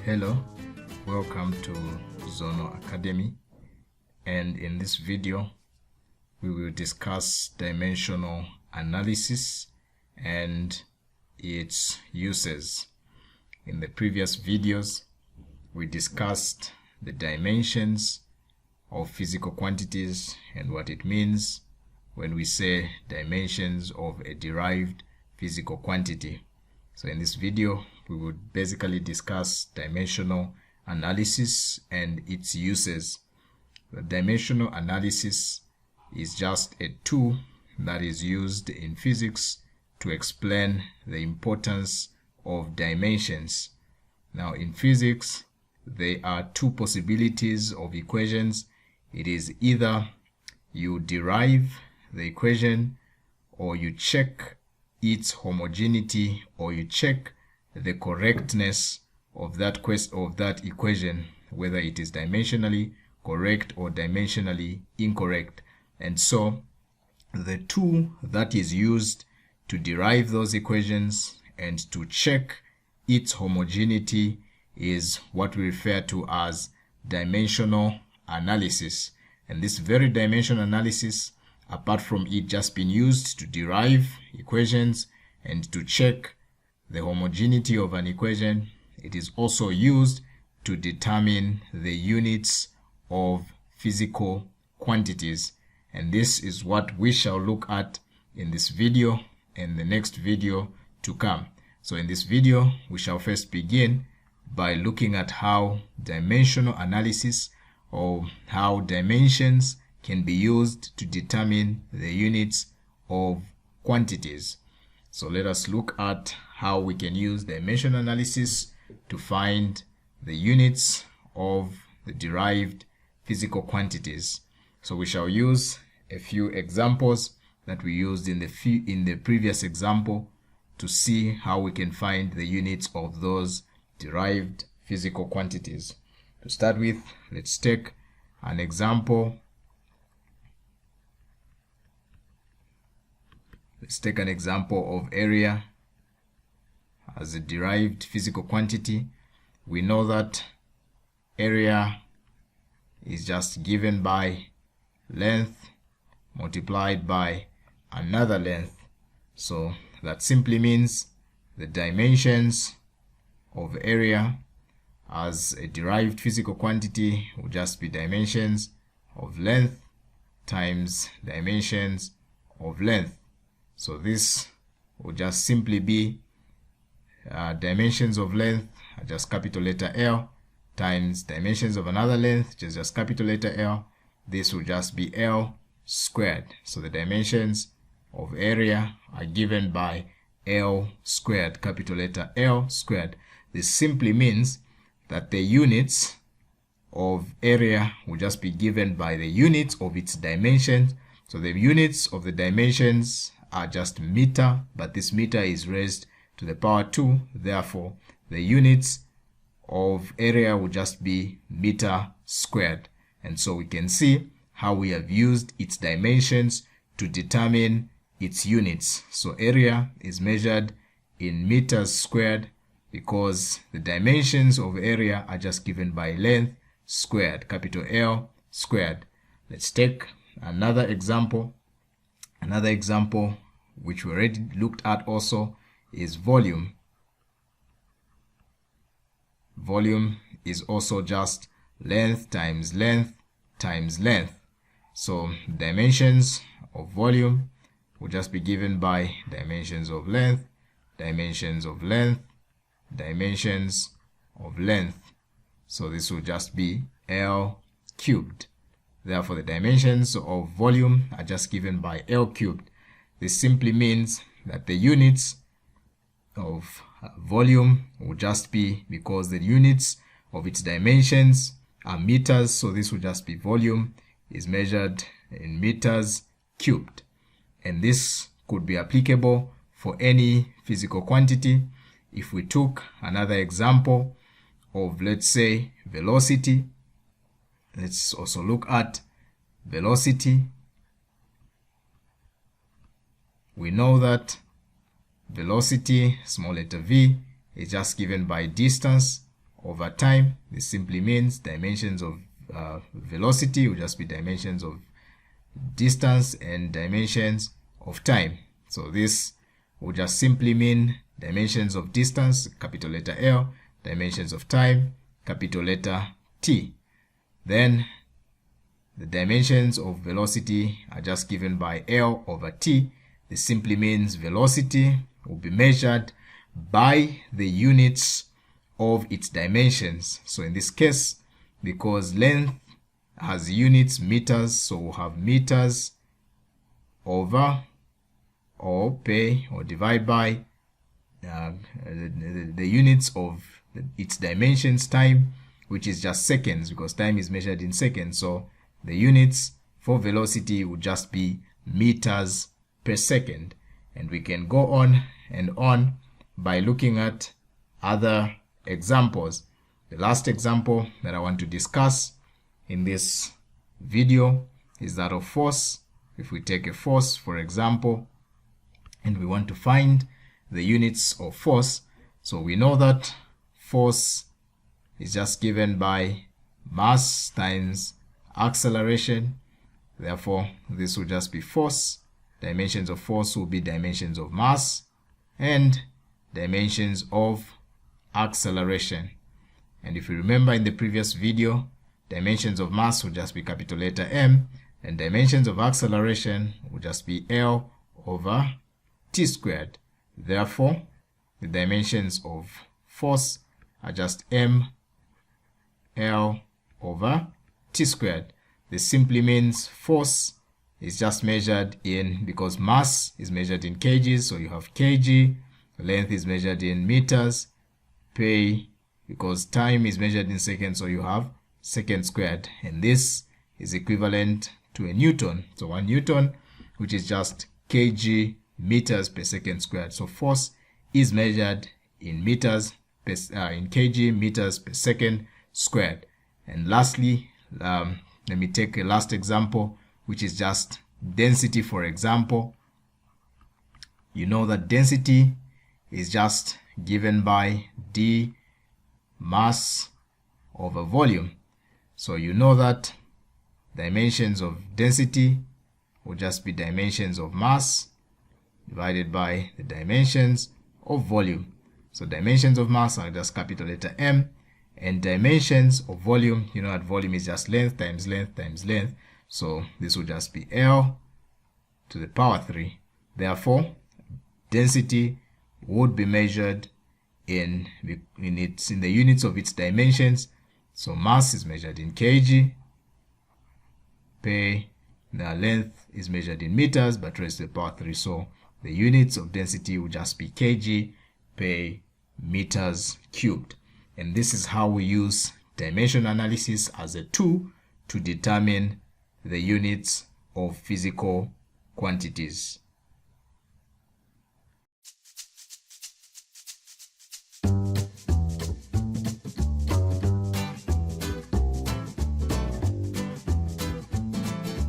Hello, welcome to Zono Academy, and in this video we will discuss dimensional analysis and its uses. In the previous videos we discussed the dimensions of physical quantities and what it means when we say dimensions of a derived physical quantity. So in this video we would basically discuss dimensional analysis and its uses. The dimensional analysis is just a tool that is used in physics to explain the importance of dimensions. Now in physics there are two possibilities of equations. It is either you derive the equation or you check its homogeneity, or you check the correctness of that equation, whether it is dimensionally correct or dimensionally incorrect. And so the tool that is used to derive those equations and to check its homogeneity is what we refer to as dimensional analysis. And this very dimensional analysis, apart from it just being used to derive equations and to check the homogeneity of an equation, it is also used to determine the units of physical quantities. And this is what we shall look at in this video and the next video to come. So in this video we shall first begin by looking at how dimensional analysis, or how dimensions, can be used to determine the units of quantities. So let us look at how we can use dimensional analysis to find the units of the derived physical quantities. So we shall use a few examples that we used in the previous example to see how we can find the units of those derived physical quantities. To start with, let's take an example. Let's take an example of area as a derived physical quantity. We know that area is just given by length multiplied by another length. So that simply means the dimensions of area as a derived physical quantity will just be dimensions of length times dimensions of length. So this will just simply be dimensions of length, just capital letter L, times dimensions of another length, which is just capital letter L. This will just be L squared. So the dimensions of area are given by L squared, capital letter L squared. This simply means that the units of area will just be given by the units of its dimensions. So the units of the dimensions are just meter, but this meter is raised to the power 2. Therefore, the units of area will just be meter squared. And so we can see how we have used its dimensions to determine its units. So area is measured in meters squared because the dimensions of area are just given by length squared, capital L squared. Let's take another example. Another example which we already looked at also is volume. Volume is also just length times length times length. So dimensions of volume will just be given by dimensions of length, dimensions of length, dimensions of length. So this will just be L cubed. Therefore the dimensions of volume are just given by L cubed. This simply means that the units of volume will just be, because the units of its dimensions are meters, so this will just be volume is measured in meters cubed. And this could be applicable for any physical quantity. If we took another example of, let's say, velocity, let's also look at velocity. We know that velocity, small letter v, is just given by distance over time. This simply means dimensions of velocity will just be dimensions of distance and dimensions of time. So this will just simply mean dimensions of distance, capital letter L, dimensions of time, capital letter T. Then the dimensions of velocity are just given by L over T. This simply means velocity will be measured by the units of its dimensions. So in this case, because length has units meters, so we'll have meters over or pay or divide by the units of its dimensions, time, which is just seconds, because time is measured in seconds. So the units for velocity would just be meters per second. And we can go on and on by looking at other examples. The last example that I want to discuss in this video is that of force. If we take a force, for example, and we want to find the units of force, so we know that force is just given by mass times acceleration. Therefore, this will just be force. Dimensions of force will be dimensions of mass and dimensions of acceleration. And if you remember in the previous video, dimensions of mass will just be capital letter M, and dimensions of acceleration will just be L over T squared. Therefore, the dimensions of force are just M L over T squared. This simply means force is just measured in, because mass is measured in kgs, so you have kg, length is measured in meters, pay, because time is measured in seconds, so you have second squared, and this is equivalent to a Newton. So 1 Newton, which is just kg meters per second squared. So force is measured in meters per, in kg meters per second squared. And lastly, let me take a last example, which is just density. For example, you know that density is just given by d mass over volume. So you know that dimensions of density will just be dimensions of mass divided by the dimensions of volume. So dimensions of mass are just capital letter M, and dimensions of volume, you know that volume is just length times length times length. So this will just be L to the power 3. Therefore, density would be measured in the units of its dimensions. So mass is measured in kg, the length is measured in meters, but raised to the power 3. So the units of density will just be kg per meters cubed. And this is how we use dimension analysis as a tool to determine the units of physical quantities.